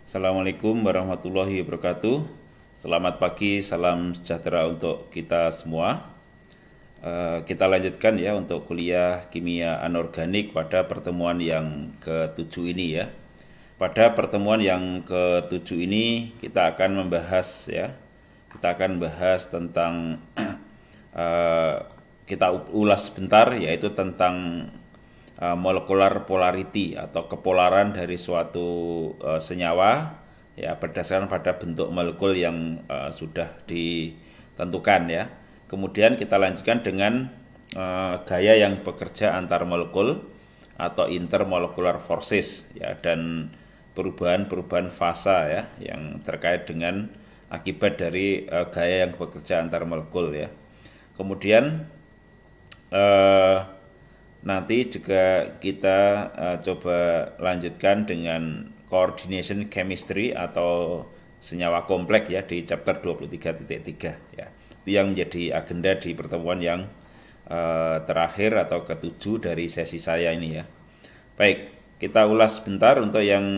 Assalamualaikum warahmatullahi wabarakatuh. Selamat pagi, salam sejahtera untuk kita semua. Kita lanjutkan ya untuk kuliah kimia anorganik pada pertemuan yang ke-7 ini ya. Pada pertemuan yang ke-7 ini kita akan membahas ya. Kita akan bahas tentang kita ulas sebentar, yaitu tentang molecular polarity atau kepolaran dari suatu senyawa ya berdasarkan pada bentuk molekul yang sudah ditentukan ya. Kemudian kita lanjutkan dengan gaya yang bekerja antar molekul atau intermolecular forces ya, dan perubahan-perubahan fasa ya yang terkait dengan akibat dari gaya yang bekerja antar molekul ya. Kemudian nanti juga kita coba lanjutkan dengan coordination chemistry atau senyawa kompleks ya di chapter 23.3 ya. Itu yang menjadi agenda di pertemuan yang terakhir atau ke-7 dari sesi saya ini ya. Baik, kita ulas sebentar untuk yang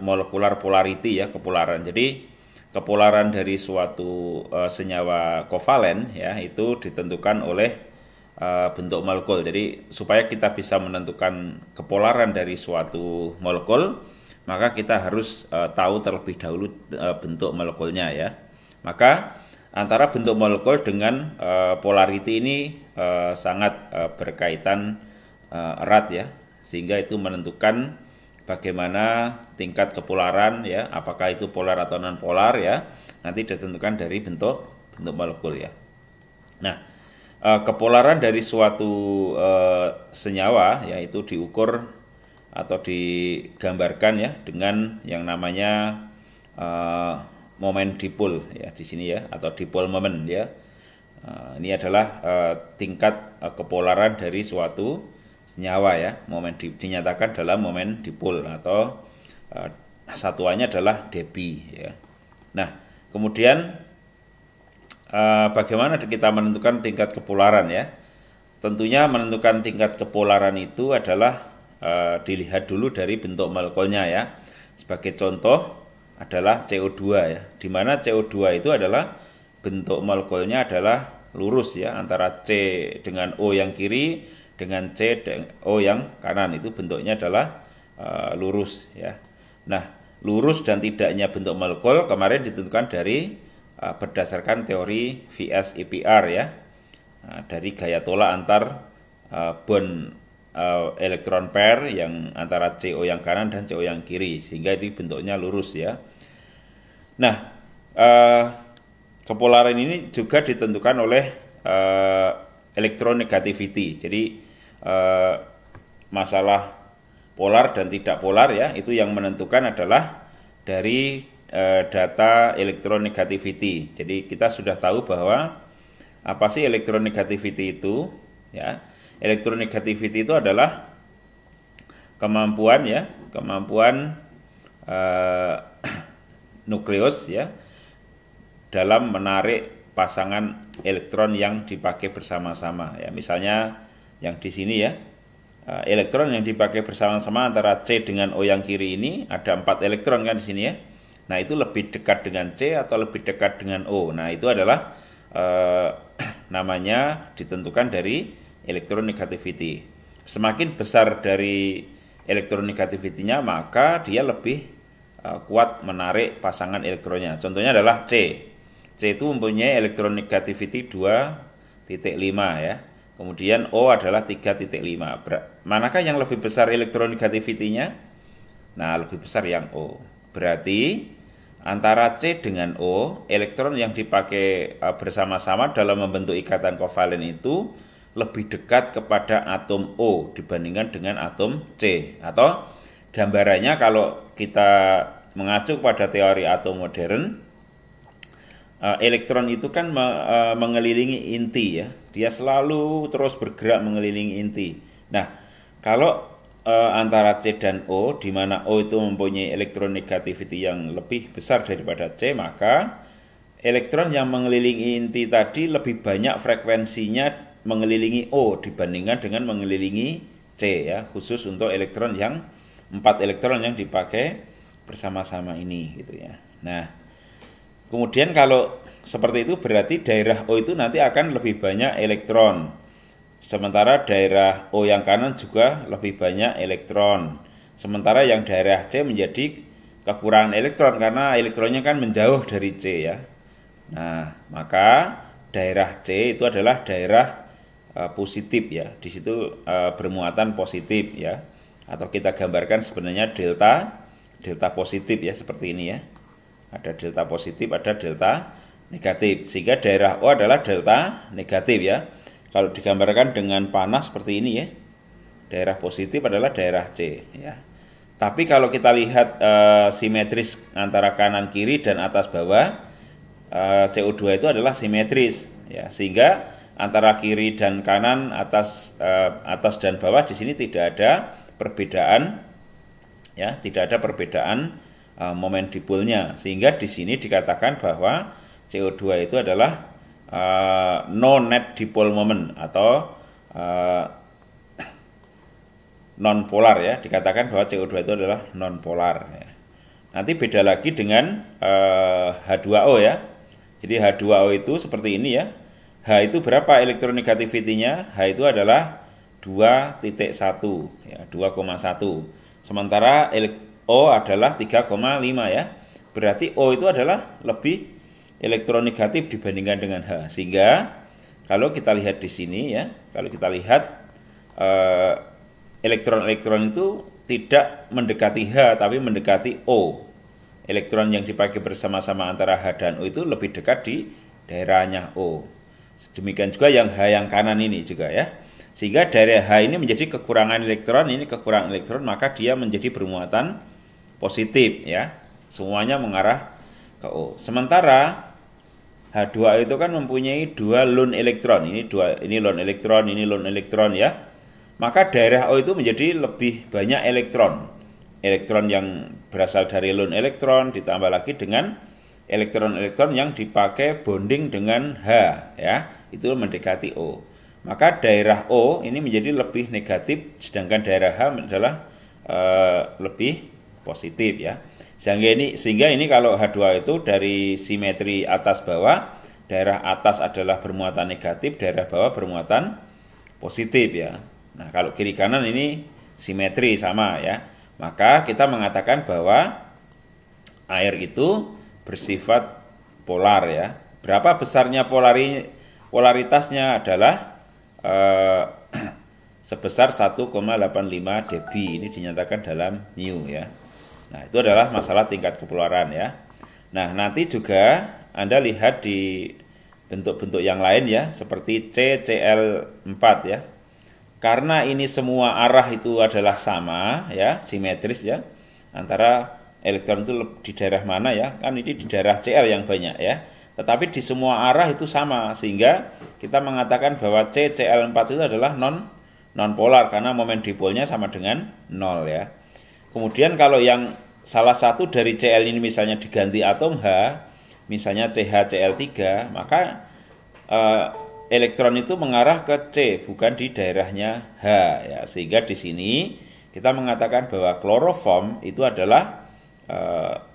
molecular polarity ya, kepolaran. Jadi kepolaran dari suatu senyawa kovalen ya itu ditentukan oleh bentuk molekul. Jadi supaya kita bisa menentukan kepolaran dari suatu molekul, maka kita harus tahu terlebih dahulu bentuk molekulnya ya. Maka antara bentuk molekul dengan polarity ini sangat berkaitan erat ya, sehingga itu menentukan bagaimana tingkat kepolaran ya, apakah itu polar atau non polar ya, nanti ditentukan dari bentuk molekul ya. Nah, kepolaran dari suatu senyawa yaitu diukur atau digambarkan ya dengan yang namanya moment dipole ya di sini ya, atau dipole moment ya. Ini adalah tingkat kepolaran dari suatu senyawa ya. Dinyatakan dalam moment dipole atau satuannya adalah Debye ya. Nah, kemudian bagaimana kita menentukan tingkat kepolaran ya? Tentunya menentukan tingkat kepolaran itu adalah dilihat dulu dari bentuk molekulnya ya. Sebagai contoh adalah CO2 ya, di mana CO2 itu adalah bentuk molekulnya adalah lurus ya, antara C dengan O yang kiri dengan C dan O yang kanan, itu bentuknya adalah lurus ya. Nah, lurus dan tidaknya bentuk molekul kemarin ditentukan dari berdasarkan teori VS-EPR ya, dari gaya tolak antar bond elektron pair yang antara CO yang kanan dan CO yang kiri, sehingga ini bentuknya lurus ya. Nah, kepolaran ini juga ditentukan oleh electronegativity. Jadi masalah polar dan tidak polar ya, itu yang menentukan adalah dari data electronegativity. Jadi kita sudah tahu bahwa apa sih electronegativity itu ya. Electronegativity itu adalah kemampuan ya, kemampuan nukleus ya dalam menarik pasangan elektron yang dipakai bersama-sama ya. Misalnya yang di sini ya, elektron yang dipakai bersama-sama antara C dengan O yang kiri ini ada 4 elektron kan di sini ya. Nah, itu lebih dekat dengan C atau lebih dekat dengan O. Nah, itu adalah namanya ditentukan dari electronegativity. Semakin besar dari electronegativity-nya, maka dia lebih kuat menarik pasangan elektronnya. Contohnya adalah C. C itu mempunyai electronegativity 2,5 ya. Kemudian O adalah 3,5. Manakah yang lebih besar electronegativity-nya? Nah, lebih besar yang O. Berarti antara C dengan O, elektron yang dipakai bersama-sama dalam membentuk ikatan kovalen itu lebih dekat kepada atom O dibandingkan dengan atom C. Atau gambarannya kalau kita mengacu pada teori atom modern, elektron itu kan mengelilingi inti ya. Dia selalu terus bergerak mengelilingi inti. Nah, kalau antara C dan O, di mana O itu mempunyai electronegativity yang lebih besar daripada C, maka elektron yang mengelilingi inti tadi lebih banyak frekuensinya mengelilingi O dibandingkan dengan mengelilingi C ya, khusus untuk elektron yang 4 elektron yang dipakai bersama-sama ini gitu ya. Nah, kemudian kalau seperti itu berarti daerah O itu nanti akan lebih banyak elektron. Sementara daerah O yang kanan juga lebih banyak elektron. Sementara yang daerah C menjadi kekurangan elektron karena elektronnya kan menjauh dari C ya. Nah, maka daerah C itu adalah daerah positif ya. Di situ bermuatan positif ya. Atau kita gambarkan sebenarnya delta positif ya, seperti ini ya. Ada delta positif, ada delta negatif. Sehingga daerah O adalah delta negatif ya. Kalau digambarkan dengan panah seperti ini ya, daerah positif adalah daerah C ya. Tapi kalau kita lihat simetris antara kanan kiri dan atas bawah, CO2 itu adalah simetris ya, sehingga antara kiri dan kanan, atas dan bawah di sini tidak ada perbedaan ya, tidak ada perbedaan momen dipolnya, sehingga di sini dikatakan bahwa CO2 itu adalah no net dipole moment atau non polar ya, dikatakan bahwa CO2 itu adalah non polar ya. Nanti beda lagi dengan H2O ya. Jadi H2O itu seperti ini ya. H itu berapa elektronegativity-nya? H itu adalah 2,1 ya, 2,1. Sementara O adalah 3,5 ya. Berarti O itu adalah lebih elektronegatif dibandingkan dengan H. Sehingga kalau kita lihat di sini ya, kalau kita lihat elektron-elektron itu tidak mendekati H tapi mendekati O. Elektron yang dipakai bersama-sama antara H dan O itu lebih dekat di daerahnya O. Demikian juga yang H yang kanan ini juga ya. Sehingga daerah H ini menjadi kekurangan elektron, ini kekurangan elektron, maka dia menjadi bermuatan positif ya. Semuanya mengarah ke O. Sementara H2O itu kan mempunyai 2 lone elektron. Ini lone elektron, ini lone elektron ya. Maka daerah O itu menjadi lebih banyak elektron. Elektron yang berasal dari lone elektron ditambah lagi dengan elektron-elektron yang dipakai bonding dengan H ya. Itu mendekati O. Maka daerah O ini menjadi lebih negatif, sedangkan daerah H adalah lebih positif ya. Sehingga ini kalau H2 itu dari simetri atas bawah, daerah atas adalah bermuatan negatif, daerah bawah bermuatan positif ya. Nah, kalau kiri kanan ini simetri sama ya. Maka kita mengatakan bahwa air itu bersifat polar ya. Berapa besarnya polaritasnya adalah sebesar 1,85 dB. Ini dinyatakan dalam mu ya. Nah, itu adalah masalah tingkat kepolaran ya. Nah, nanti juga Anda lihat di bentuk-bentuk yang lain ya, seperti CCl4 ya. Karena ini semua arah itu adalah sama ya, simetris ya. Antara elektron itu di daerah mana ya? Kan ini di daerah Cl yang banyak ya. Tetapi di semua arah itu sama, sehingga kita mengatakan bahwa CCl4 itu adalah non polar karena momen dipolnya sama dengan 0 ya. Kemudian kalau yang salah satu dari Cl ini misalnya diganti atom H, misalnya CHCl3, maka elektron itu mengarah ke C, bukan di daerahnya H ya. Sehingga di sini kita mengatakan bahwa kloroform itu adalah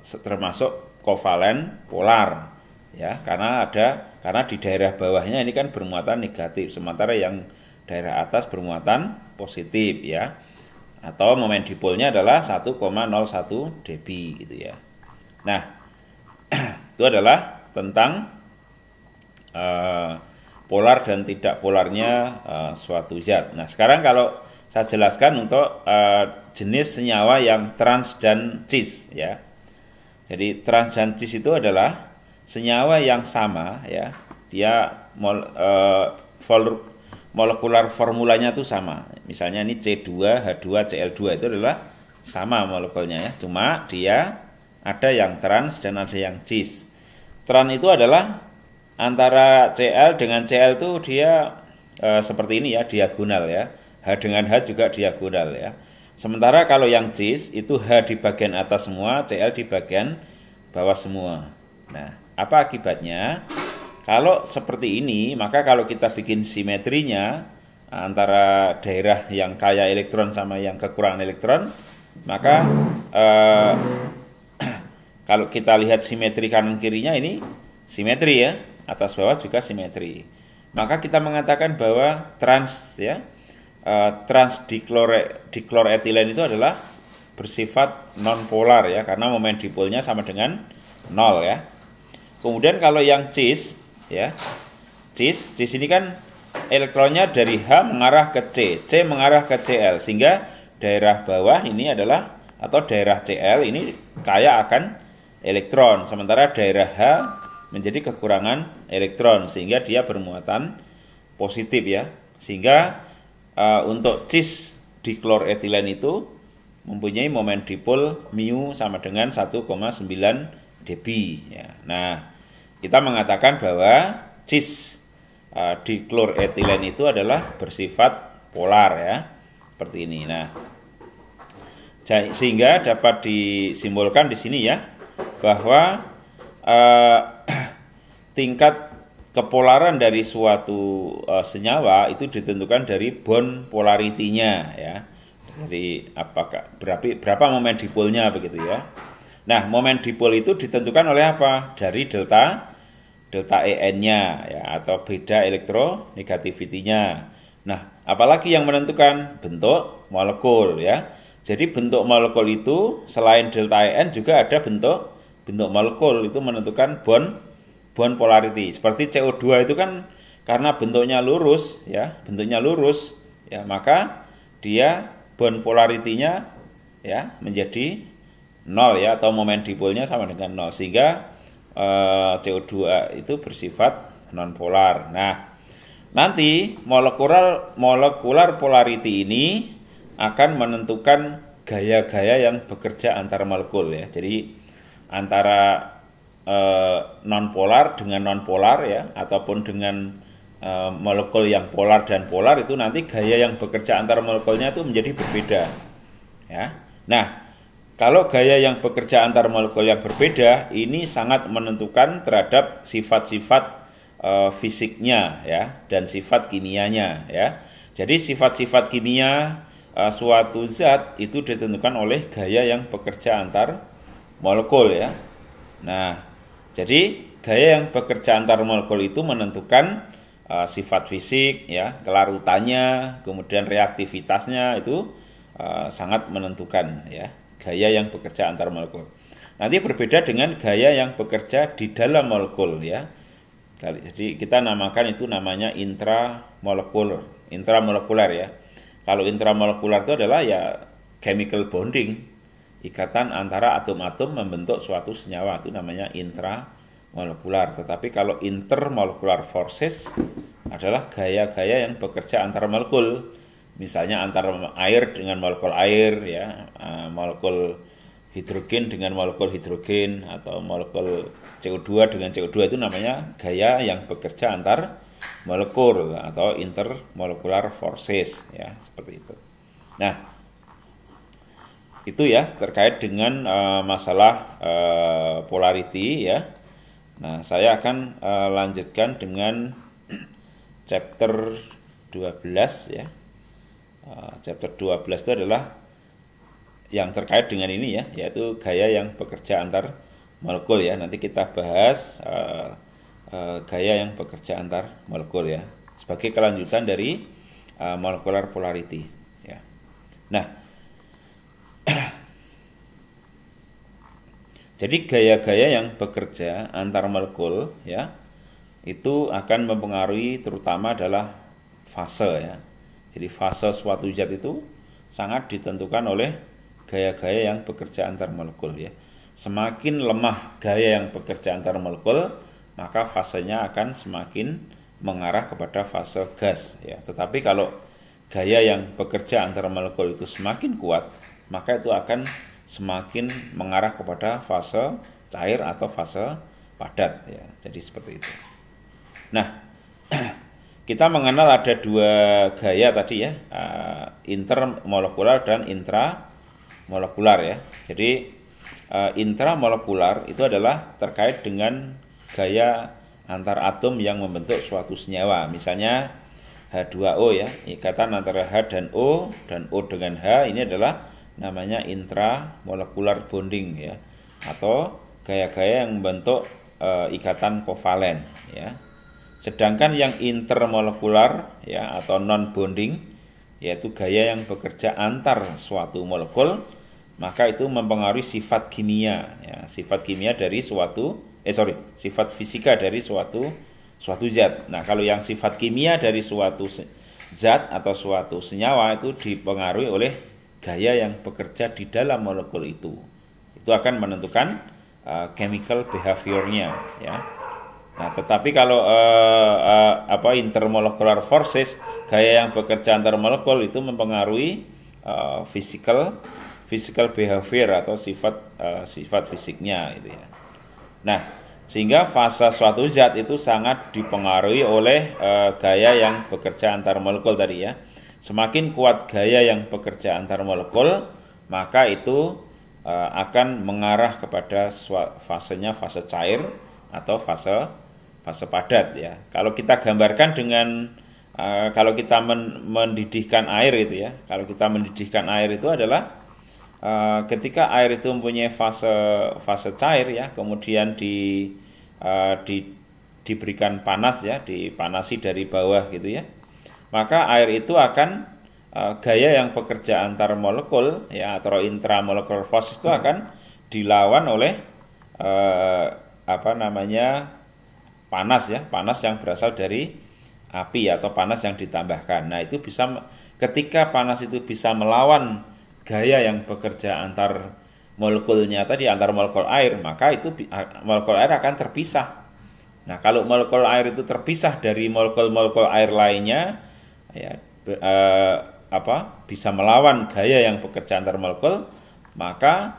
termasuk kovalen polar ya, karena di daerah bawahnya ini kan bermuatan negatif, sementara yang daerah atas bermuatan positif ya. Atau momen dipolnya adalah 1,01 dB gitu ya. Nah, itu adalah tentang polar dan tidak polarnya suatu zat. Nah, sekarang kalau saya jelaskan untuk jenis senyawa yang trans dan cis ya. Jadi trans dan cis itu adalah senyawa yang sama ya. Dia molekular formulanya itu sama. Misalnya ini C2H2Cl2 itu adalah sama molekulnya ya. Cuma dia ada yang trans dan ada yang cis. Trans itu adalah antara Cl dengan Cl itu dia seperti ini ya, diagonal ya. H dengan H juga diagonal ya. Sementara kalau yang cis itu H di bagian atas semua, Cl di bagian bawah semua. Nah, apa akibatnya? Kalau seperti ini, maka kalau kita bikin simetrinya antara daerah yang kaya elektron sama yang kekurangan elektron, maka kalau kita lihat simetri kanan kirinya ini simetri ya, atas bawah juga simetri. Maka kita mengatakan bahwa trans dikloretilen itu adalah bersifat non-polar ya, karena momen dipolnya sama dengan 0 ya. Kemudian kalau yang cis ya, cis ini kan elektronnya dari H mengarah ke C mengarah ke Cl, sehingga daerah bawah ini adalah atau daerah Cl ini kaya akan elektron, sementara daerah H menjadi kekurangan elektron, sehingga dia bermuatan positif ya. Sehingga untuk cis dikloretilen itu mempunyai momen dipol mu sama dengan 1,9 dB ya. Nah, kita mengatakan bahwa cis dikloretilen itu adalah bersifat polar ya, seperti ini. Nah, sehingga dapat disimbolkan di sini ya, bahwa tingkat kepolaran dari suatu senyawa itu ditentukan dari bond polaritinya ya. Jadi apakah berapa momen dipolnya begitu ya. Nah, momen dipol itu ditentukan oleh apa? Dari delta EN-nya ya, atau beda elektronegativity-nya. Nah, apalagi yang menentukan? Bentuk molekul ya. Jadi bentuk molekul itu selain delta EN juga ada bentuk molekul, itu menentukan bond polarity. Seperti CO2 itu kan karena bentuknya lurus ya, maka dia bond polarity-nya ya menjadi 0 ya, atau momen dipolnya sama dengan 0, sehingga CO2 itu bersifat non polar. Nah, nanti molekular polarity ini akan menentukan gaya-gaya yang bekerja antar molekul ya. Jadi antara non polar dengan non polar ya, ataupun dengan molekul yang polar dan polar, itu nanti gaya yang bekerja antar molekulnya itu menjadi berbeda ya. Nah, kalau gaya yang bekerja antar molekul yang berbeda ini sangat menentukan terhadap sifat-sifat fisiknya ya, dan sifat kimianya ya. Jadi sifat-sifat kimia suatu zat itu ditentukan oleh gaya yang bekerja antar molekul ya. Nah, jadi gaya yang bekerja antar molekul itu menentukan sifat fisik ya, kelarutannya, kemudian reaktivitasnya, itu sangat menentukan ya, gaya yang bekerja antar molekul. Nanti berbeda dengan gaya yang bekerja di dalam molekul ya. Jadi kita namakan itu namanya intramolekular ya. Kalau intramolekular itu adalah ya chemical bonding, ikatan antara atom-atom membentuk suatu senyawa, itu namanya intramolekular. Tetapi kalau intermolecular forces adalah gaya-gaya yang bekerja antar molekul, misalnya antara air dengan molekul air ya, molekul hidrogen dengan molekul hidrogen, atau molekul CO2 dengan CO2, itu namanya gaya yang bekerja antar molekul atau intermolecular forces ya, seperti itu. Nah, itu ya terkait dengan masalah polarity ya. Nah, saya akan lanjutkan dengan chapter 12 ya. Chapter 12 itu adalah yang terkait dengan ini ya, yaitu gaya yang bekerja antar molekul ya. Nanti kita bahas gaya yang bekerja antar molekul ya, sebagai kelanjutan dari molecular polarity ya. Nah, jadi gaya-gaya yang bekerja antar molekul ya, itu akan mempengaruhi terutama adalah fase ya. Jadi fase suatu zat itu sangat ditentukan oleh gaya-gaya yang bekerja antar molekul ya. Semakin lemah gaya yang bekerja antar molekul, maka fasenya akan semakin mengarah kepada fase gas ya. Tetapi kalau gaya yang bekerja antar molekul itu semakin kuat, maka itu akan semakin mengarah kepada fase cair atau fase padat ya. Jadi seperti itu. Nah, kita mengenal ada dua gaya tadi ya, intermolekular dan intramolekular ya. Jadi intramolekular itu adalah terkait dengan gaya antar atom yang membentuk suatu senyawa. Misalnya H2O ya, ikatan antara H dan O dengan H ini adalah namanya intramolekular bonding ya, atau gaya-gaya yang membentuk ikatan kovalen ya. Sedangkan yang intermolekular ya atau non bonding yaitu gaya yang bekerja antar suatu molekul, maka itu mempengaruhi sifat kimia ya, sifat kimia dari sifat fisika dari suatu zat. Nah, kalau yang sifat kimia dari suatu zat atau suatu senyawa itu dipengaruhi oleh gaya yang bekerja di dalam molekul itu. Itu akan menentukan chemical behaviornya ya. Nah, tetapi kalau intermolecular forces, gaya yang bekerja antar molekul itu mempengaruhi physical behavior atau sifat fisiknya gitu ya. Nah, sehingga fase suatu zat itu sangat dipengaruhi oleh gaya yang bekerja antar molekul tadi ya. Semakin kuat gaya yang bekerja antar molekul, maka itu akan mengarah kepada fasenya fase cair atau fase padat ya. Kalau kita gambarkan dengan kalau kita mendidihkan air itu ya. Kalau kita mendidihkan air itu adalah ketika air itu mempunyai fase cair ya, kemudian diberikan panas ya, dipanasi dari bawah gitu ya. Maka air itu akan gaya yang bekerja antar molekul ya atau intramolecular forces itu akan dilawan oleh panas yang berasal dari api atau panas yang ditambahkan. Nah, itu bisa ketika panas itu bisa melawan gaya yang bekerja antar molekulnya tadi, antar molekul air, maka itu molekul air akan terpisah. Nah, kalau molekul air itu terpisah dari molekul-molekul air lainnya ya bisa melawan gaya yang bekerja antar molekul, maka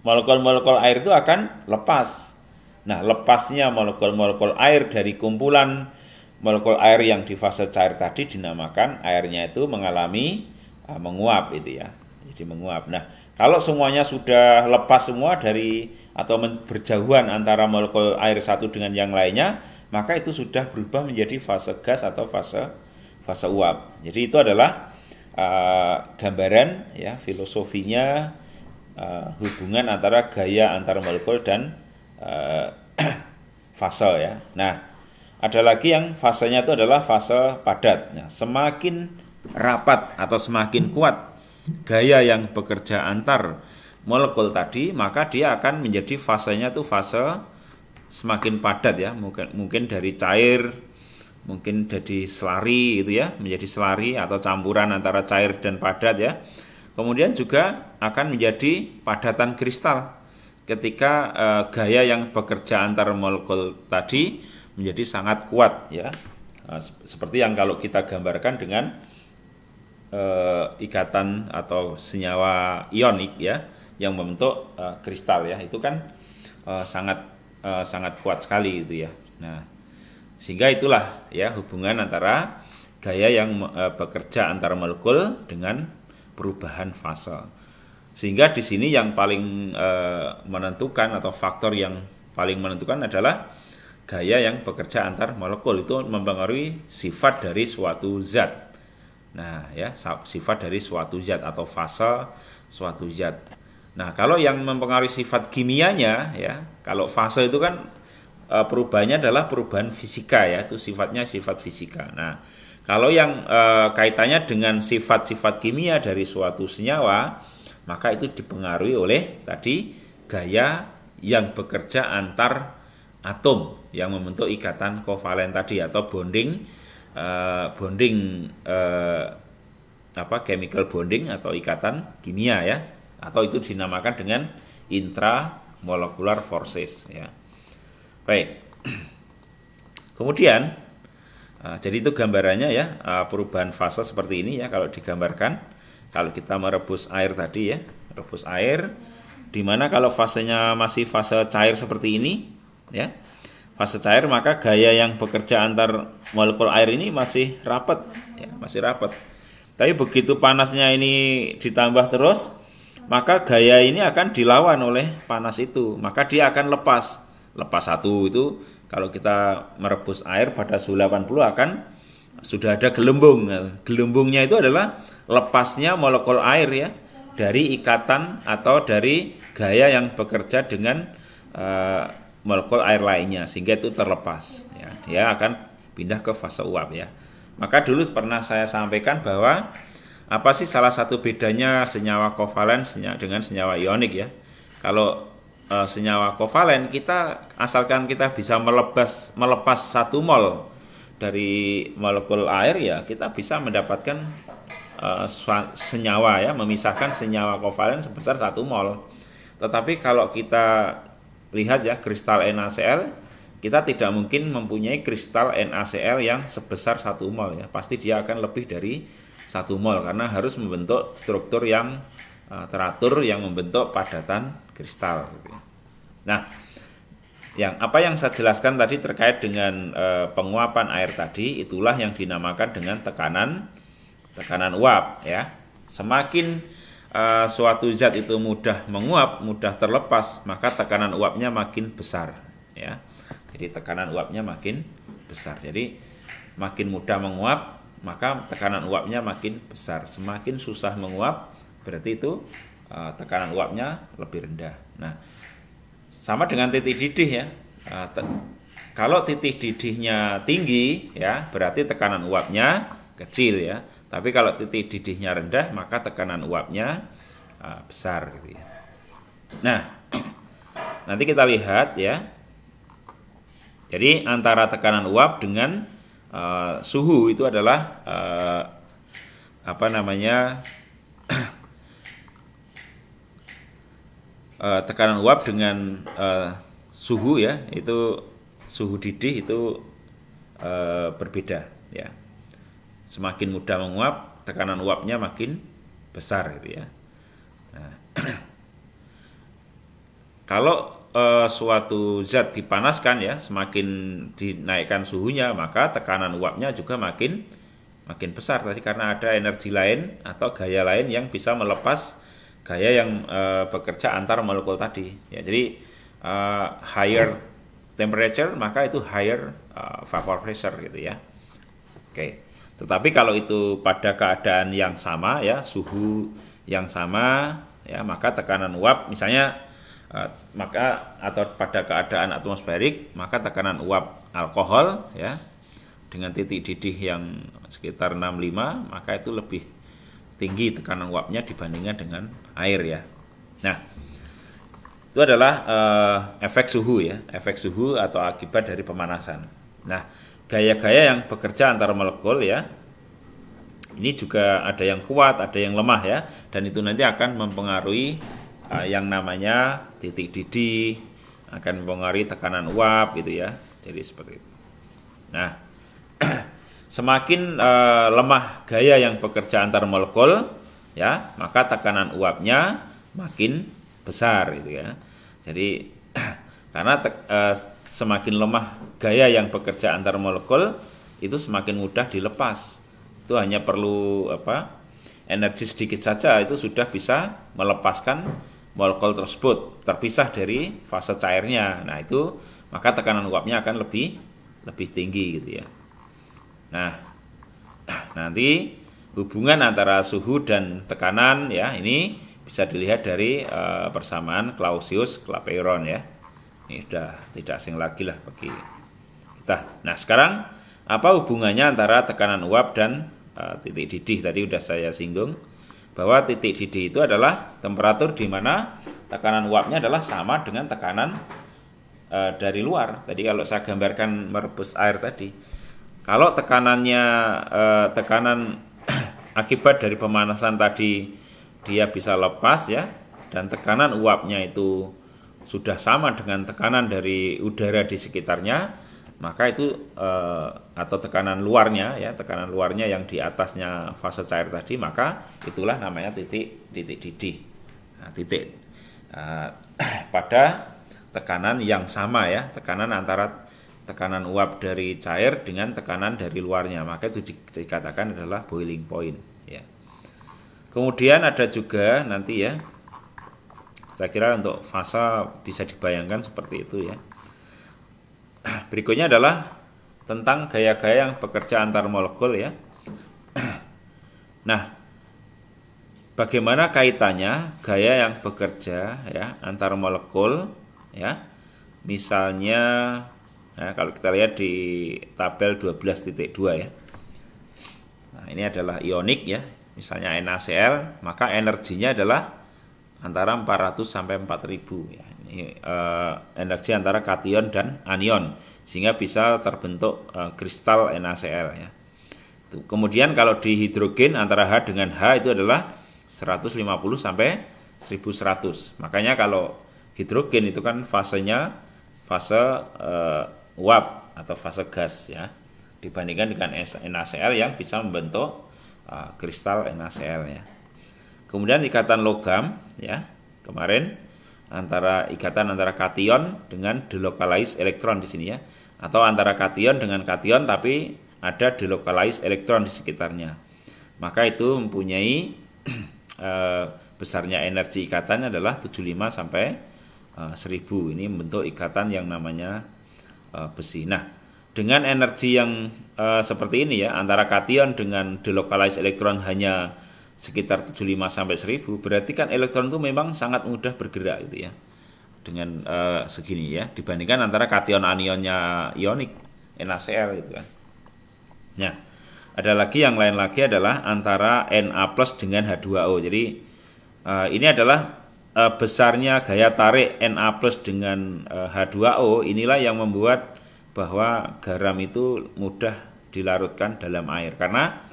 molekul-molekul air itu akan lepas. Nah, lepasnya molekul-molekul air dari kumpulan molekul air yang di fase cair tadi dinamakan airnya itu mengalami menguap itu ya. Jadi menguap. Nah, kalau semuanya sudah lepas semua dari atau berjauhan antara molekul air satu dengan yang lainnya, maka itu sudah berubah menjadi fase gas atau fase uap. Jadi itu adalah gambaran ya filosofinya hubungan antara gaya antar molekul dan fase ya. Nah, ada lagi yang fasenya itu adalah fase padat. Nah, semakin rapat atau semakin kuat gaya yang bekerja antar molekul tadi, maka dia akan menjadi fasenya itu fase semakin padat ya. Mungkin dari cair, mungkin jadi selari itu ya, menjadi selari atau campuran antara cair dan padat ya. Kemudian juga akan menjadi padatan kristal ketika gaya yang bekerja antar molekul tadi menjadi sangat kuat ya, seperti yang kalau kita gambarkan dengan ikatan atau senyawa ionik ya yang membentuk kristal ya, itu kan sangat kuat sekali itu ya. Nah, sehingga itulah ya hubungan antara gaya yang bekerja antar molekul dengan perubahan fase. Sehingga di sini yang paling menentukan atau faktor yang paling menentukan adalah gaya yang bekerja antar molekul, itu mempengaruhi sifat dari suatu zat. Nah, ya, sifat dari suatu zat atau fase suatu zat. Nah, kalau yang mempengaruhi sifat kimianya ya, kalau fase itu kan perubahannya adalah perubahan fisika ya, itu sifatnya sifat fisika. Nah, kalau yang kaitannya dengan sifat-sifat kimia dari suatu senyawa, maka itu dipengaruhi oleh tadi gaya yang bekerja antar atom yang membentuk ikatan kovalen tadi atau chemical bonding atau ikatan kimia ya, atau itu dinamakan dengan intramolecular forces ya. Baik. Kemudian jadi itu gambarannya ya, perubahan fase seperti ini ya kalau digambarkan. Kalau kita merebus air tadi ya, rebus air, dimana kalau fasenya masih fase cair seperti ini ya, fase cair, maka gaya yang bekerja antar molekul air ini masih rapat ya, masih rapat. Tapi begitu panasnya ini ditambah terus, maka gaya ini akan dilawan oleh panas itu, maka dia akan lepas satu. Itu kalau kita merebus air pada suhu 80 akan sudah ada gelembung. Nah, gelembungnya itu adalah lepasnya molekul air ya dari ikatan atau dari gaya yang bekerja dengan molekul air lainnya, sehingga itu terlepas ya. Dia akan pindah ke fase uap ya. Maka dulu pernah saya sampaikan bahwa apa sih salah satu bedanya senyawa kovalen dengan senyawa ionik ya. Kalau senyawa kovalen, kita asalkan kita bisa melepas 1 mol dari molekul air ya, kita bisa mendapatkan senyawa ya, memisahkan senyawa kovalen sebesar 1 mol. Tetapi kalau kita lihat ya kristal NaCl, kita tidak mungkin mempunyai kristal NaCl yang sebesar 1 mol ya. Pasti dia akan lebih dari 1 mol karena harus membentuk struktur yang teratur yang membentuk padatan kristal gitu ya. Nah, apa yang saya jelaskan tadi terkait dengan penguapan air tadi, itulah yang dinamakan dengan tekanan uap ya. Semakin suatu zat itu mudah menguap, mudah terlepas, maka tekanan uapnya makin besar ya. Jadi tekanan uapnya makin besar. Jadi makin mudah menguap, maka tekanan uapnya makin besar. Semakin susah menguap, berarti itu tekanan uapnya lebih rendah. Nah, sama dengan titik didih ya. Kalau titik didihnya tinggi ya, berarti tekanan uapnya kecil ya. Tapi kalau titik didihnya rendah, maka tekanan uapnya besar gitu ya. Nah, nanti kita lihat ya. Jadi antara tekanan uap dengan suhu itu adalah tekanan uap dengan suhu ya, itu suhu didih itu berbeda ya. Semakin mudah menguap, tekanan uapnya makin besar gitu ya. Nah, kalau suatu zat dipanaskan ya, semakin dinaikkan suhunya, maka tekanan uapnya juga makin besar tadi, karena ada energi lain atau gaya lain yang bisa melepas gaya yang bekerja antar molekul tadi ya. Jadi higher temperature, maka itu higher vapor pressure gitu ya. Oke. Tetapi kalau itu pada keadaan yang sama ya, suhu yang sama ya, maka tekanan uap misalnya atau pada keadaan atmosferik, maka tekanan uap alkohol ya dengan titik didih yang sekitar 65, maka itu lebih tinggi tekanan uapnya dibandingkan dengan air ya. Nah, itu adalah efek suhu ya, efek suhu atau akibat dari pemanasan. Nah, gaya-gaya yang bekerja antar molekul ya, ini juga ada yang kuat, ada yang lemah ya, dan itu nanti akan mempengaruhi yang namanya titik didih, akan mempengaruhi tekanan uap gitu ya. Jadi seperti itu. Nah, semakin lemah gaya yang bekerja antar molekul ya, maka tekanan uapnya makin besar gitu ya. Jadi karena semakin lemah gaya yang bekerja antar molekul, itu semakin mudah dilepas. Itu hanya perlu energi sedikit saja, itu sudah bisa melepaskan molekul tersebut terpisah dari fase cairnya. Nah, itu maka tekanan uapnya akan lebih tinggi gitu ya. Nah, nanti hubungan antara suhu dan tekanan ya, ini bisa dilihat dari persamaan Clausius-Clapeyron ya. Ini sudah tidak asing lagi lah bagi kita. Nah, sekarang apa hubungannya antara tekanan uap dan titik didih? Tadi sudah saya singgung bahwa titik didih itu adalah temperatur di mana tekanan uapnya adalah sama dengan tekanan dari luar. Tadi kalau saya gambarkan merebus air tadi, kalau tekanannya tekanan akibat dari pemanasan tadi dia bisa lepas ya, dan tekanan uapnya itu sudah sama dengan tekanan dari udara di sekitarnya, maka itu atau tekanan luarnya ya, tekanan luarnya yang di atasnya fase cair tadi, maka itulah namanya titik didih. Nah, titik pada tekanan yang sama ya, tekanan antara tekanan uap dari cair dengan tekanan dari luarnya, maka itu dikatakan adalah boiling point ya. Kemudian ada juga nanti ya, saya kira untuk fase bisa dibayangkan seperti itu ya. Berikutnya adalah tentang gaya-gaya yang bekerja antar molekul ya. Nah, bagaimana kaitannya gaya yang bekerja ya antar molekul ya. Misalnya ya, kalau kita lihat di tabel 12.2 ya. Nah, ini adalah ionik ya. Misalnya NaCl, maka energinya adalah antara 400 sampai 4000 ya. Ini energi antara kation dan anion sehingga bisa terbentuk kristal NaCl ya. Kemudian kalau di hidrogen antara H dengan H itu adalah 150 sampai 1100. Makanya kalau hidrogen itu kan fasenya fase uap atau fase gas ya. Dibandingkan dengan NaCl yang bisa membentuk kristal NaCl ya. Kemudian ikatan logam ya. Kemarin ikatan antara kation dengan delocalized elektron di sini ya. Atau antara kation dengan kation tapi ada delocalized elektron di sekitarnya. Maka itu mempunyai besarnya energi ikatannya adalah 75 sampai 1000. Ini membentuk ikatan yang namanya besi. Nah, dengan energi yang seperti ini ya, antara kation dengan delocalized elektron hanya sekitar 75 sampai 1000, berarti kan elektron itu memang sangat mudah bergerak gitu ya. Dengan segini ya, dibandingkan antara kation anionnya ionik NaCl gitu kan. Nah, ada lagi yang lain lagi adalah antara Na+ dengan H2O. Jadi ini adalah besarnya gaya tarik Na+ dengan H2O, inilah yang membuat bahwa garam itu mudah dilarutkan dalam air. Karena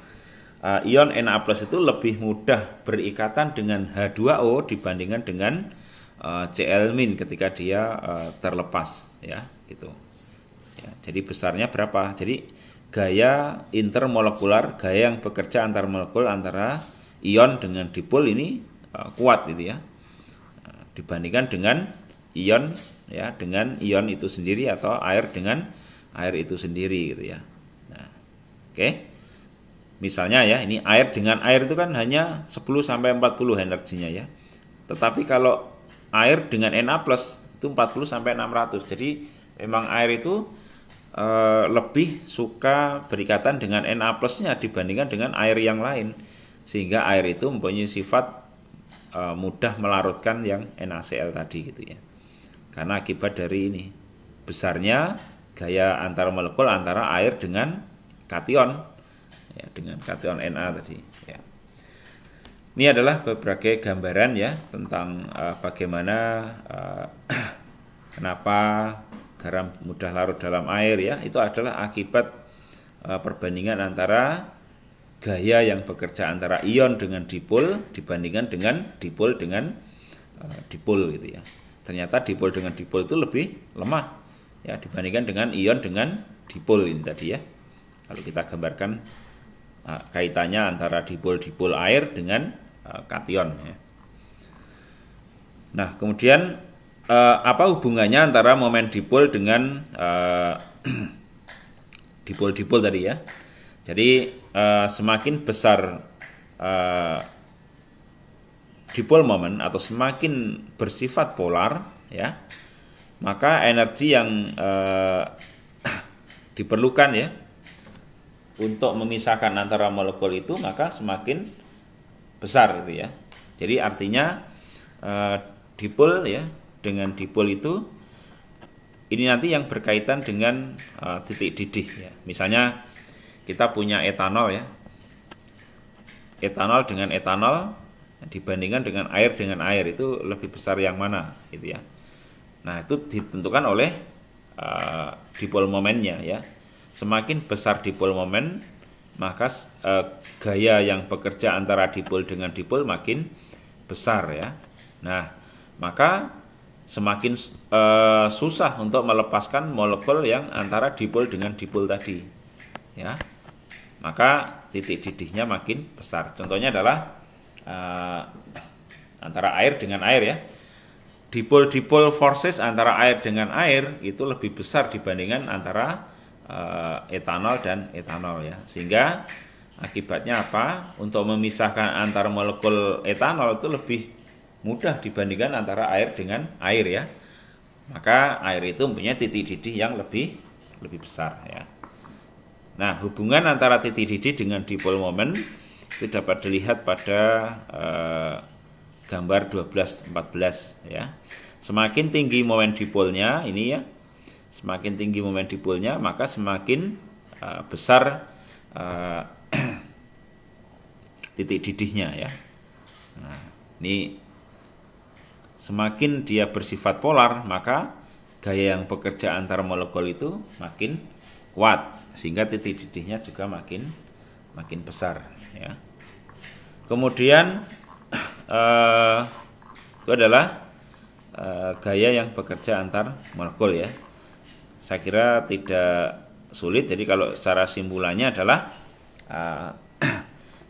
ion Na+ itu lebih mudah berikatan dengan H2O dibandingkan dengan Cl- ketika dia terlepas ya, gitu. Ya, jadi besarnya berapa? Jadi gaya intermolekular, gaya yang bekerja antar molekul antara ion dengan dipol ini kuat gitu ya. Dibandingkan dengan ion ya, dengan ion itu sendiri atau air dengan air itu sendiri gitu ya. Nah, oke. Misalnya ya, ini air dengan air itu kan hanya 10 sampai 40 energinya ya. Tetapi kalau air dengan Na+ itu 40 sampai 600. Jadi memang air itu lebih suka berikatan dengan Na+-nya dibandingkan dengan air yang lain, sehingga air itu mempunyai sifat mudah melarutkan yang NaCl tadi gitu ya. Karena akibat dari ini besarnya gaya antar molekul antara air dengan kation ya, dengan kation Na tadi ya. Ini adalah beberapa gambaran ya tentang bagaimana kenapa garam mudah larut dalam air ya. Itu adalah akibat perbandingan antara gaya yang bekerja antara ion dengan dipol dibandingkan dengan dipol dengan dipol gitu ya. Ternyata dipol dengan dipol itu lebih lemah ya dibandingkan dengan ion dengan dipol ini tadi ya. Kalau kita gambarkan kaitannya antara dipol air dengan kation ya. Nah, kemudian apa hubungannya antara momen dipol dengan dipol tadi ya. Jadi semakin besar dipol momen atau semakin bersifat polar ya, maka energi yang diperlukan ya untuk memisahkan antara molekul itu maka semakin besar gitu ya. Jadi artinya dipol ya dengan dipol itu ini nanti yang berkaitan dengan titik didih ya. Misalnya kita punya etanol ya. Etanol dengan etanol dibandingkan dengan air itu lebih besar yang mana gitu ya. Nah, itu ditentukan oleh dipol momennya ya. Semakin besar dipol momen, maka gaya yang bekerja antara dipol dengan dipol makin besar ya. Nah, maka semakin susah untuk melepaskan molekul yang antara dipol dengan dipol tadi ya. Maka titik didihnya makin besar. Contohnya adalah antara air dengan air ya. Dipol forces antara air dengan air itu lebih besar dibandingkan antara etanol dan etanol ya. Sehingga akibatnya apa? Untuk memisahkan antara molekul etanol itu lebih mudah dibandingkan antara air dengan air ya. Maka air itu mempunyai titik didih yang lebih besar ya. Nah, hubungan antara titik didih dengan dipol momen itu dapat dilihat pada gambar 12-14 ya. Semakin tinggi momen dipolnya ini ya, semakin tinggi momen dipolnya maka semakin besar titik didihnya ya. Nah, ini semakin dia bersifat polar maka gaya yang bekerja antar molekul itu makin kuat sehingga titik didihnya juga makin besar ya. Kemudian itu adalah gaya yang bekerja antar molekul ya. Saya kira tidak sulit. Jadi kalau secara simpulannya adalah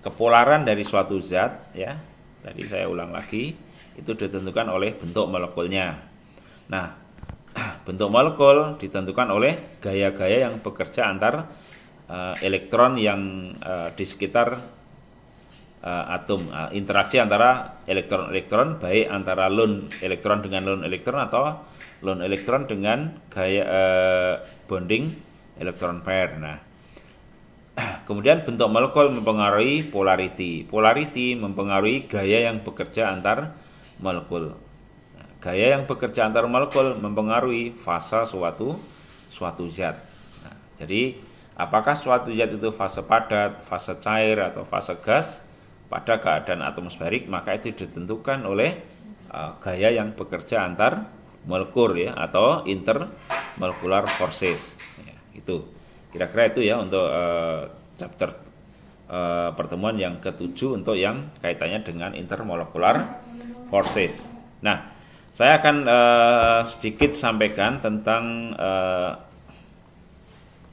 kepolaran dari suatu zat ya. Tadi saya ulang lagi, itu ditentukan oleh bentuk molekulnya. Nah, bentuk molekul ditentukan oleh gaya-gaya yang bekerja antar elektron yang di sekitar atom, interaksi antara elektron-elektron, baik antara lone elektron dengan lone elektron atau lone elektron dengan gaya bonding elektron pair. Nah, kemudian bentuk molekul mempengaruhi polarity. Polarity mempengaruhi gaya yang bekerja antar molekul. Nah, gaya yang bekerja antar molekul mempengaruhi fase suatu zat. Nah, jadi apakah suatu zat itu fase padat, fase cair atau fase gas pada keadaan atmosferik, maka itu ditentukan oleh gaya yang bekerja antar molekul ya, atau intermolecular forces ya, itu kira-kira itu ya untuk chapter pertemuan yang ke-7 untuk yang kaitannya dengan intermolecular forces. Nah, saya akan sedikit sampaikan tentang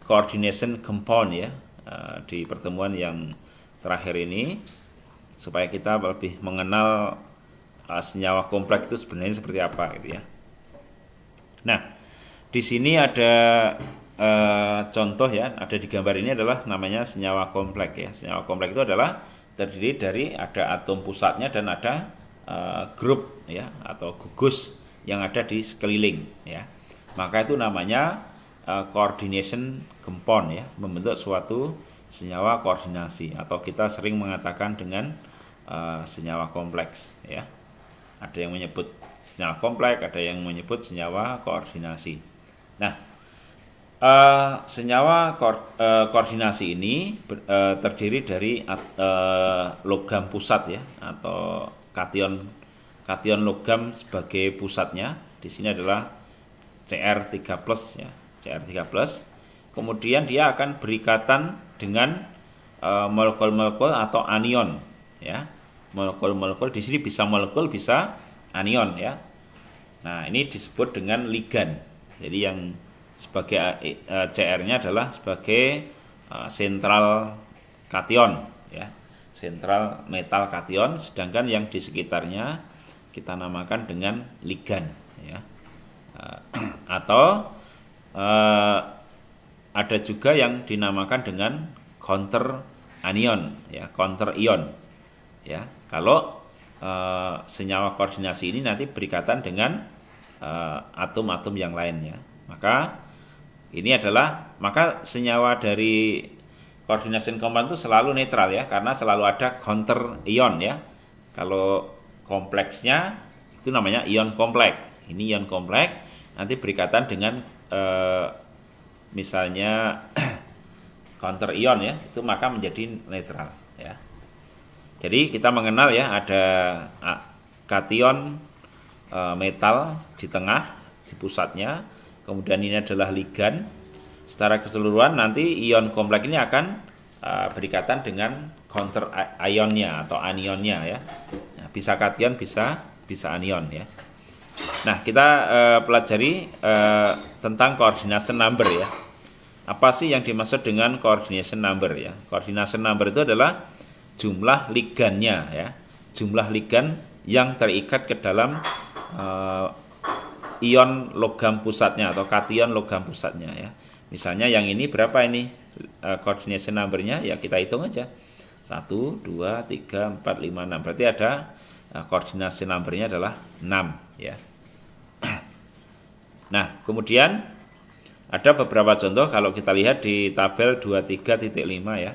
coordination compound ya di pertemuan yang terakhir ini, supaya kita lebih mengenal senyawa kompleks itu sebenarnya seperti apa gitu ya. Nah, di sini ada contoh ya, ada di gambar ini adalah namanya senyawa kompleks ya. Senyawa kompleks itu adalah terdiri dari ada atom pusatnya dan ada grup ya atau gugus yang ada di sekeliling ya. Maka itu namanya coordination compound ya, membentuk suatu senyawa koordinasi, atau kita sering mengatakan dengan senyawa kompleks ya. Ada yang menyebut senyawa kompleks, ada yang menyebut senyawa koordinasi. Nah, senyawa koordinasi ini terdiri dari logam pusat ya, atau kation logam sebagai pusatnya. Di sini adalah Cr3+ ya, Cr3+. Kemudian dia akan berikatan dengan molekul-molekul atau anion ya. Molekul-molekul di sini bisa molekul, bisa anion ya. Nah, ini disebut dengan ligan. Jadi yang sebagai Cr-nya adalah sebagai sentral kation ya, sentral metal kation, sedangkan yang di sekitarnya kita namakan dengan ligan ya. Atau ada juga yang dinamakan dengan counter anion ya, counter ion ya. Kalau senyawa koordinasi ini nanti berikatan dengan atom-atom yang lain ya. Maka ini adalah, maka senyawa dari coordination compound itu selalu netral ya, karena selalu ada counter ion ya. Kalau kompleksnya itu namanya ion kompleks. Ini ion kompleks nanti berikatan dengan misalnya counter ion ya, itu maka menjadi netral ya. Jadi kita mengenal ya, ada kation metal di tengah, di pusatnya, kemudian ini adalah ligan. Secara keseluruhan nanti ion kompleks ini akan berikatan dengan counter ionnya atau anionnya ya. Bisa kation, bisa anion ya. Nah, kita pelajari tentang coordination number ya. Apa sih yang dimaksud dengan coordination number ya? Coordination number itu adalah jumlah ligannya ya, jumlah ligan yang terikat ke dalam ion logam pusatnya atau kation logam pusatnya ya. Misalnya yang ini berapa ini coordination numbernya ya, kita hitung aja 1, 2, 3, 4, 5, 6, berarti ada coordination numbernya adalah 6 ya. Nah, kemudian ada beberapa contoh kalau kita lihat di tabel 23.5 ya.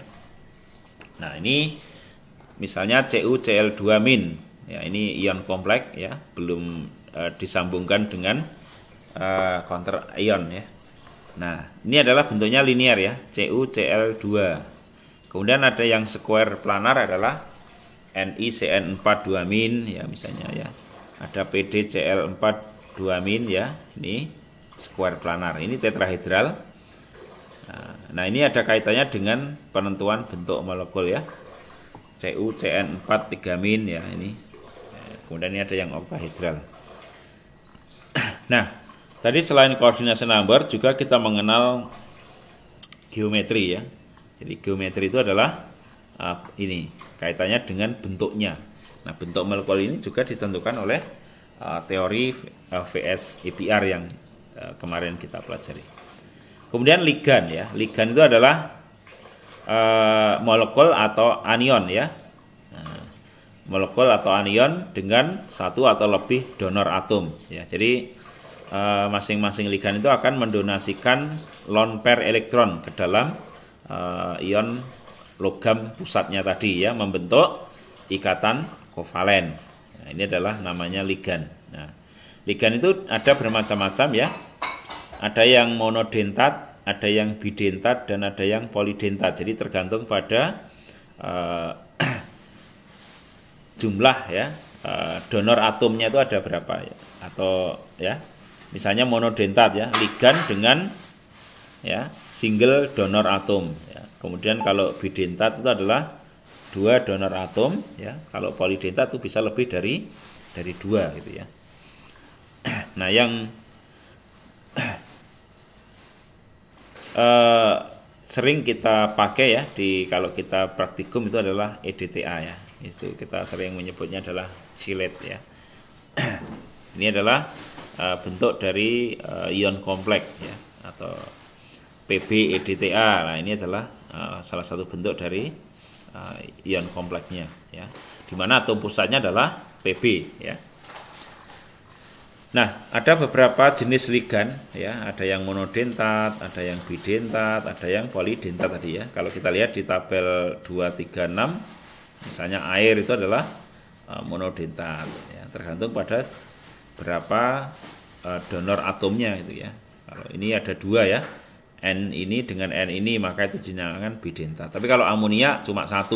Nah, ini misalnya CuCl2-. Ya, ini ion kompleks ya, belum disambungkan dengan counter ion ya. Nah, ini adalah bentuknya linear ya, CuCl2. Kemudian ada yang square planar adalah NiCN4 2- ya misalnya ya. Ada PdCl4 2- ya. Ini square planar. Ini tetrahedral. Nah, ini ada kaitannya dengan penentuan bentuk molekul ya. CuCN4 3- ya ini. Kemudian ini ada yang oktahedral. Nah, tadi selain coordination number juga kita mengenal geometri ya. Jadi geometri itu adalah ini kaitannya dengan bentuknya. Nah, bentuk molekul ini juga ditentukan oleh teori VS-EPR yang kemarin kita pelajari. Kemudian ligan ya. Ligan itu adalah molekul atau anion ya. Molekul atau anion dengan satu atau lebih donor atom ya. Jadi masing-masing ligan itu akan mendonasikan lone pair elektron ke dalam ion logam pusatnya tadi ya, membentuk ikatan kovalen. Nah, ini adalah namanya ligan. Nah, ligan itu ada bermacam-macam ya. Ada yang monodentat, ada yang bidentat, dan ada yang polidentat. Jadi tergantung pada jumlah ya, donor atomnya itu ada berapa ya, atau ya misalnya monodentat ya, ligan dengan ya single donor atom ya. Kemudian kalau bidentat itu adalah 2 donor atom ya. Kalau polidentat itu bisa lebih dari 2 gitu ya. Nah, yang sering kita pakai ya kalau kita praktikum itu adalah EDTA ya. Itu kita sering menyebutnya adalah chilate ya. Ini adalah bentuk dari ion kompleks ya, atau PbEDTA. Nah, ini adalah salah satu bentuk dari ion kompleksnya ya, di mana atom pusatnya adalah Pb ya. Nah, ada beberapa jenis ligan ya, ada yang monodentat, ada yang bidentat, ada yang polidentat tadi ya. Kalau kita lihat di tabel 236 misalnya air itu adalah monodentat ya, tergantung pada berapa donor atomnya itu ya. Kalau ini ada 2 ya, N ini dengan N ini, maka itu dinamakan bidentat. Tapi kalau amonia cuma 1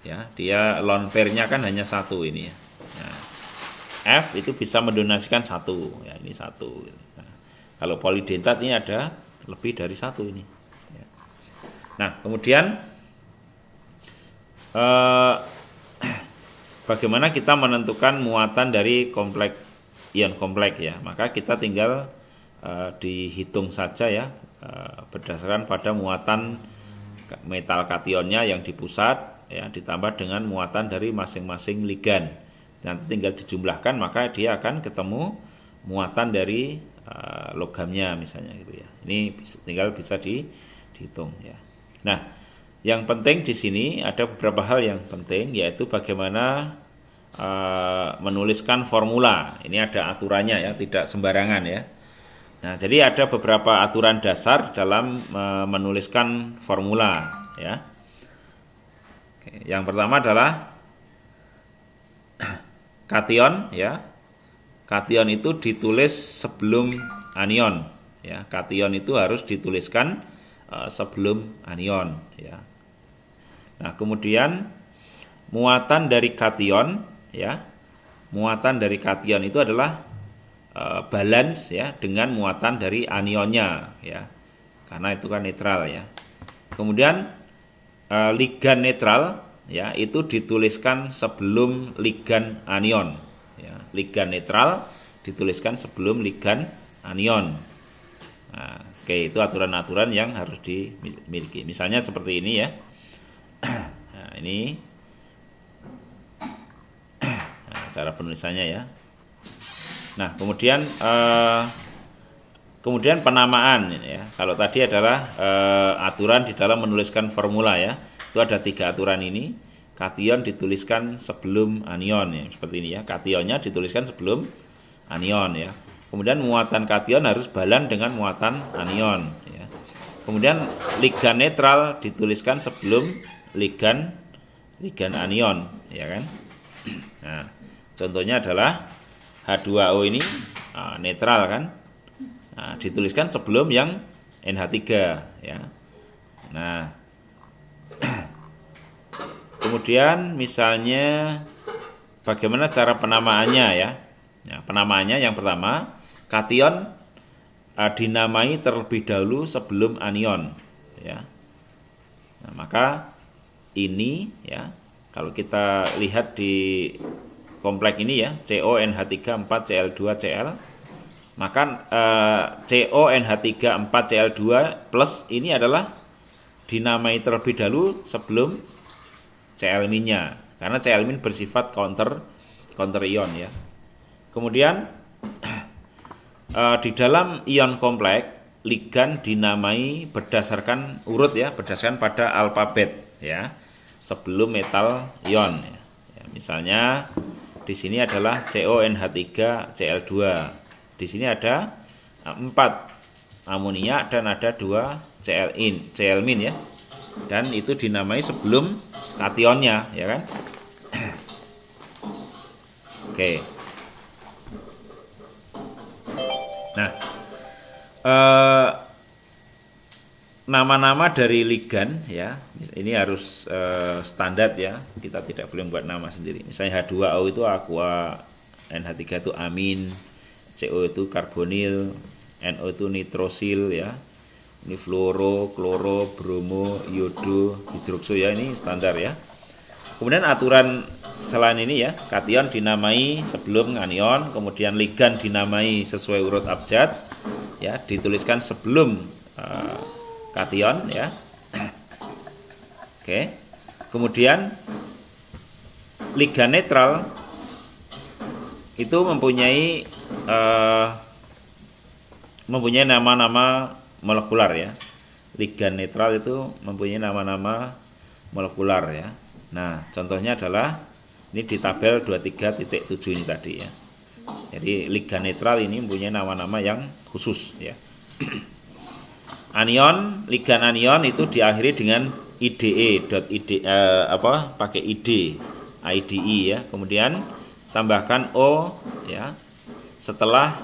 ya, dia lone pair-nya kan hanya 1 ini ya. Nah, F itu bisa mendonasikan 1 ya, ini 1 gitu. Nah, kalau polidentat ini ada lebih dari 1 ini ya. Nah, kemudian bagaimana kita menentukan muatan dari kompleks ion kompleks ya, maka kita tinggal dihitung saja ya, berdasarkan pada muatan metal kationnya yang di pusat ya, ditambah dengan muatan dari masing-masing ligan. Nanti tinggal dijumlahkan, maka dia akan ketemu muatan dari logamnya misalnya gitu ya. Ini tinggal bisa dihitung ya. Nah, yang penting di sini ada beberapa hal yang penting, yaitu bagaimana menuliskan formula. Ini ada aturannya ya, tidak sembarangan ya. Nah, jadi ada beberapa aturan dasar dalam menuliskan formula ya. Oke, yang pertama adalah kation ya. Kation itu ditulis sebelum anion ya. Kation itu harus dituliskan sebelum anion ya. Nah, kemudian muatan dari kation ya. Muatan dari kation itu adalah balance ya dengan muatan dari anionnya ya. Karena itu kan netral ya. Kemudian ligan netral ya, itu dituliskan sebelum ligan anion ya. Ligan netral dituliskan sebelum ligan anion. Nah, oke, itu aturan-aturan yang harus dimiliki. Misalnya seperti ini ya. Nah, ini cara penulisannya ya. Nah, kemudian penamaan ya. Kalau tadi adalah aturan di dalam menuliskan formula ya. Itu ada 3 aturan ini. Kation dituliskan sebelum anion ya, seperti ini ya. Kationnya dituliskan sebelum anion ya. Kemudian muatan kation harus balan dengan muatan anion ya. Kemudian ligan netral dituliskan sebelum ligan ligan anion, ya kan? Nah, contohnya adalah H2O ini netral kan? Nah, dituliskan sebelum yang NH3 ya. Nah, kemudian misalnya bagaimana cara penamaannya ya? Nah, penamaannya yang pertama, kation dinamai terlebih dahulu sebelum anion ya. Nah, maka ini ya, kalau kita lihat di kompleks ini ya, CONH3 4Cl2Cl, maka CONH3 4Cl2 plus ini adalah dinamai terlebih dahulu sebelum Cl-nya, karena Cl- bersifat counter ion ya. Kemudian di dalam ion kompleks, ligan dinamai berdasarkan urut ya, berdasarkan pada alfabet ya, sebelum metal ion ya. Misalnya di sini adalah CONH3Cl2. Di sini ada 4 amonia dan ada 2 Cl- ya. Dan itu dinamai sebelum kationnya ya kan. Oke. Nah, nama-nama dari ligan ya, ini harus standar ya, kita tidak boleh membuat nama sendiri. Misalnya H2O itu aqua, NH3 itu amin, CO itu karbonil, NO itu nitrosil ya, ini fluoro, kloro, bromo, iodo, hidrokso ya, ini standar ya. Kemudian aturan selain ini ya, kation dinamai sebelum anion, kemudian ligan dinamai sesuai urut abjad ya, dituliskan sebelum kation ya. Oke. Kemudian ligan netral itu mempunyai nama-nama molekular ya. Ligan netral itu mempunyai nama-nama molekular ya. Nah, contohnya adalah ini di tabel 23.7 ini tadi ya. Jadi ligan netral ini mempunyai nama-nama yang khusus ya. Anion, ligan anion itu diakhiri dengan pakai IDE ya. Kemudian tambahkan O ya setelah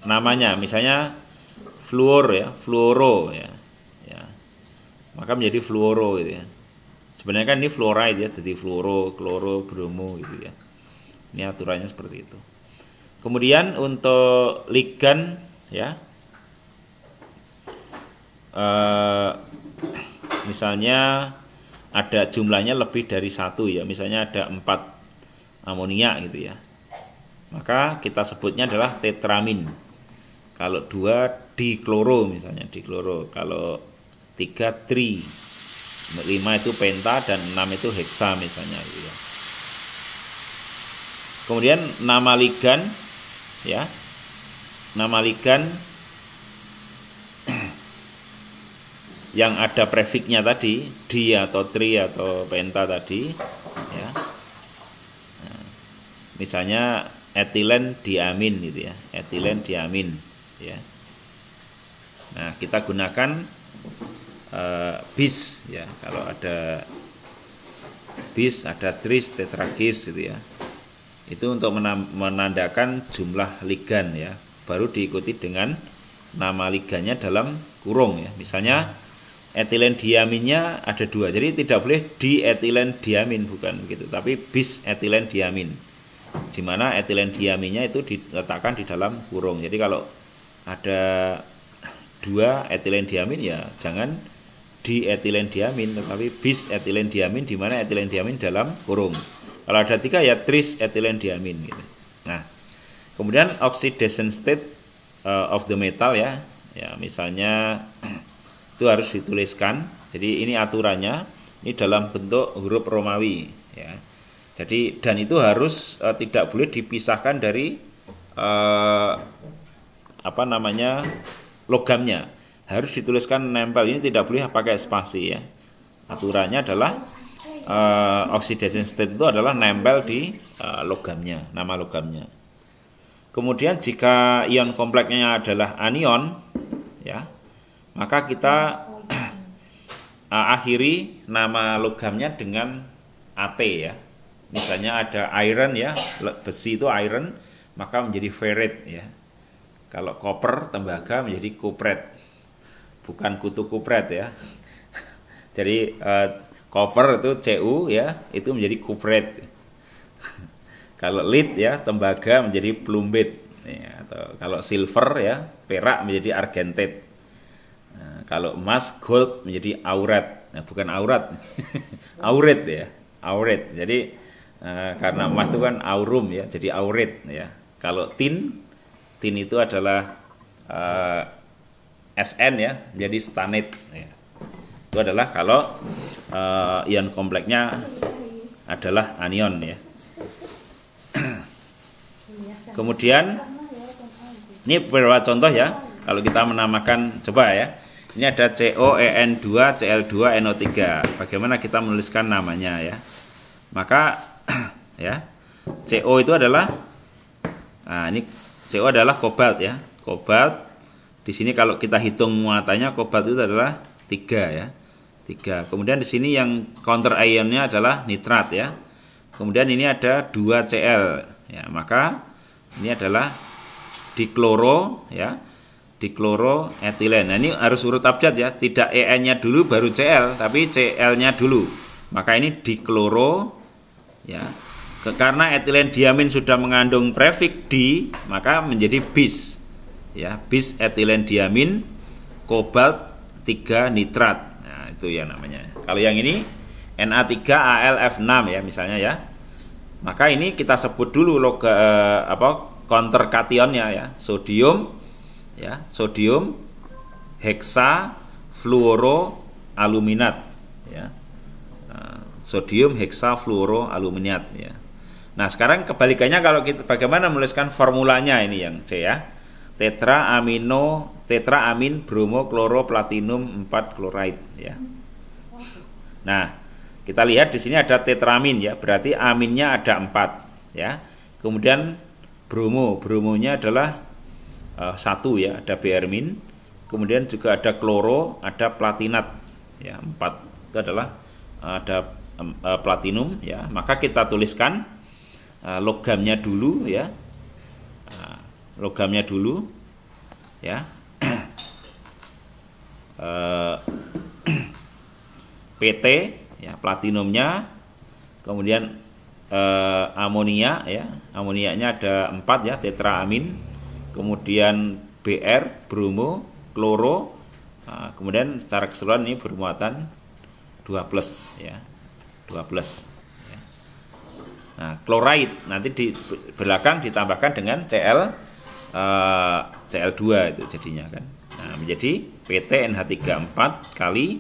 namanya, misalnya fluor ya, fluoro ya. Maka menjadi fluoro gitu ya. Sebenarnya kan ini fluoride ya, jadi fluoro, kloro, bromo gitu ya. Ini aturannya seperti itu. Kemudian untuk ligan ya, misalnya ada jumlahnya lebih dari 1 ya, misalnya ada 4 amonia gitu ya, maka kita sebutnya adalah tetramin. Kalau 2 dikloro misalnya, dikloro. Kalau 3 tri, 5 itu penta, dan 6 itu heksa misalnya gitu ya. Kemudian nama ligan ya, nama ligan yang ada prefiksnya tadi, di atau tri atau penta tadi ya. Nah, misalnya etilen diamin gitu ya, etilen diamin ya. Nah, kita gunakan bis ya, kalau ada bis, ada tris, tetrakis gitu ya. Itu untuk menandakan jumlah ligan ya, baru diikuti dengan nama ligannya dalam kurung ya. Misalnya etilen diaminnya ada 2, jadi tidak boleh dietilen diamin, bukan gitu, tapi bis etilen diamin, di mana etilen diaminnya itu diletakkan di dalam kurung. Jadi kalau ada 2 etilen diamin ya jangan dietilen diamin, tetapi bis etilen diamin, di mana etilen diamin dalam kurung. Kalau ada 3 ya tris etilen diamin gitu. Nah, kemudian oxidation state of the metal ya, misalnya itu harus dituliskan. Jadi ini aturannya, ini dalam bentuk huruf Romawi ya. Jadi dan itu harus tidak boleh dipisahkan dari logamnya. Harus dituliskan nempel, ini tidak boleh pakai spasi ya. Aturannya adalah oxidation state itu adalah nempel di logamnya, nama logamnya. Kemudian jika ion kompleksnya adalah anion ya, maka kita akhiri nama logamnya dengan AT ya. Misalnya ada iron ya, besi itu iron, maka menjadi ferrite ya. Kalau copper, tembaga menjadi kupret. Bukan kutu kupret ya. Jadi copper itu Cu ya, itu menjadi kupret. Kalau lead ya, tembaga menjadi plumbate ya, atau kalau silver ya, perak menjadi argentate. Nah, kalau emas gold menjadi aurat. Nah, bukan aurat. Auret ya, auret. Jadi karena emas itu kan aurum ya, jadi auret ya. Kalau tin itu adalah Sn ya, menjadi stanate ya. Itu adalah kalau ion kompleksnya adalah anion ya. Kemudian ini beberapa contoh ya. Kalau kita menamakan, coba ya. Ini ada COEN2, Cl2, NO3. Bagaimana kita menuliskan namanya ya? Maka ya, CO itu adalah, nah ini CO adalah kobalt ya. Kobalt di sini kalau kita hitung muatannya, kobalt itu adalah 3 ya. 3. Kemudian di sini yang counter ionnya adalah nitrat ya. Kemudian ini ada 2Cl ya. Maka ini adalah dikloro ya. Dikloroetilen. Nah, ini harus urut abjad ya. Tidak En-nya dulu baru Cl, tapi Cl-nya dulu. Maka ini dikloro ya. Karena etilen diamin sudah mengandung prefix di, maka menjadi bis. Ya, bis etilen diamin kobalt 3 nitrat. Nah, itu ya namanya. Kalau yang ini Na3AlF6 ya misalnya ya. Maka ini kita sebut dulu counter kationnya ya. Sodium ya, sodium heksa fluoroaluminat ya. Sodium heksa fluoroaluminat ya. Nah, sekarang kebalikannya kalau kita bagaimana menuliskan formulanya ini yang C ya. Tetraamin bromo kloro platinum 4 chloride ya. Nah, kita lihat di sini ada tetramin ya, berarti aminnya ada 4 ya. Kemudian bromonya adalah 1 ya, ada Br-min. Kemudian juga ada kloro, ada platinat ya, 4 itu adalah ada platinum ya. Maka kita tuliskan logamnya dulu ya. Logamnya dulu ya. PT ya, platinumnya. Kemudian amonia ya. Amonianya ada 4 ya, tetraamin. Kemudian Br, bromo, kloro. Kemudian secara keseluruhan ini bermuatan 2+ ya. 2+. Ya. Nah, chloride nanti di belakang ditambahkan dengan Cl2 itu jadinya kan. Nah, menjadi PtNH34 kali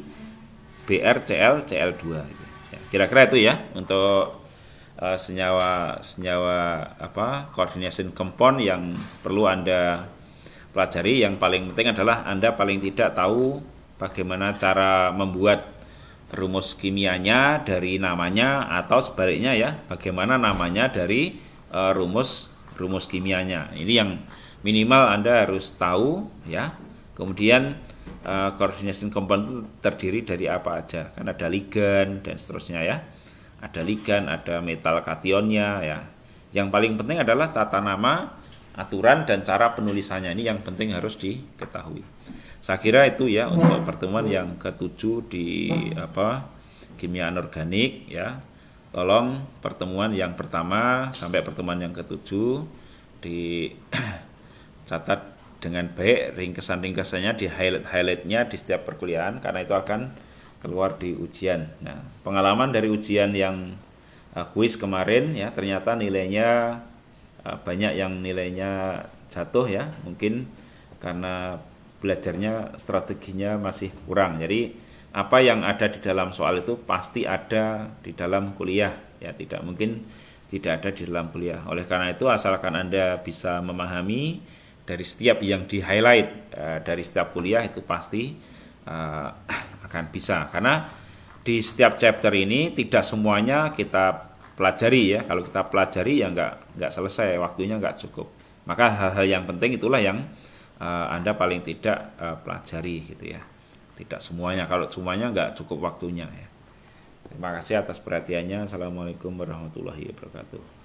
BrCl Cl2 gitu. Ya, kira-kira itu ya untuk senyawa coordination compound yang perlu Anda pelajari. Yang paling penting adalah Anda paling tidak tahu bagaimana cara membuat rumus kimianya dari namanya, atau sebaliknya ya, bagaimana namanya dari rumus kimianya. Ini yang minimal Anda harus tahu ya. Kemudian coordination compound itu terdiri dari apa aja, kan ada ligan dan seterusnya ya. Ada ligan, ada metal kationnya ya. Yang paling penting adalah tata nama, aturan dan cara penulisannya. Ini yang penting harus diketahui. Saya kira itu ya untuk pertemuan yang ke-7 di kimia anorganik ya. Tolong pertemuan yang pertama sampai pertemuan yang ke-7 dicatat dengan baik, ringkesan-ringkesannya di highlight-highlightnya di setiap perkuliahan, karena itu akan keluar di ujian. Nah, pengalaman dari ujian yang kuis kemarin ya, ternyata nilainya banyak yang nilainya jatuh ya, mungkin karena belajarnya strateginya masih kurang. Jadi apa yang ada di dalam soal itu pasti ada di dalam kuliah ya, tidak mungkin tidak ada di dalam kuliah. Oleh karena itu, asalkan Anda bisa memahami dari setiap yang di highlight dari setiap kuliah, itu pasti akan bisa, karena di setiap chapter ini tidak semuanya kita pelajari ya. Kalau kita pelajari ya nggak selesai, waktunya nggak cukup. Maka hal-hal yang penting itulah yang Anda paling tidak pelajari gitu ya. Tidak semuanya, kalau semuanya nggak cukup waktunya ya. Terima kasih atas perhatiannya. Assalamualaikum warahmatullahi wabarakatuh.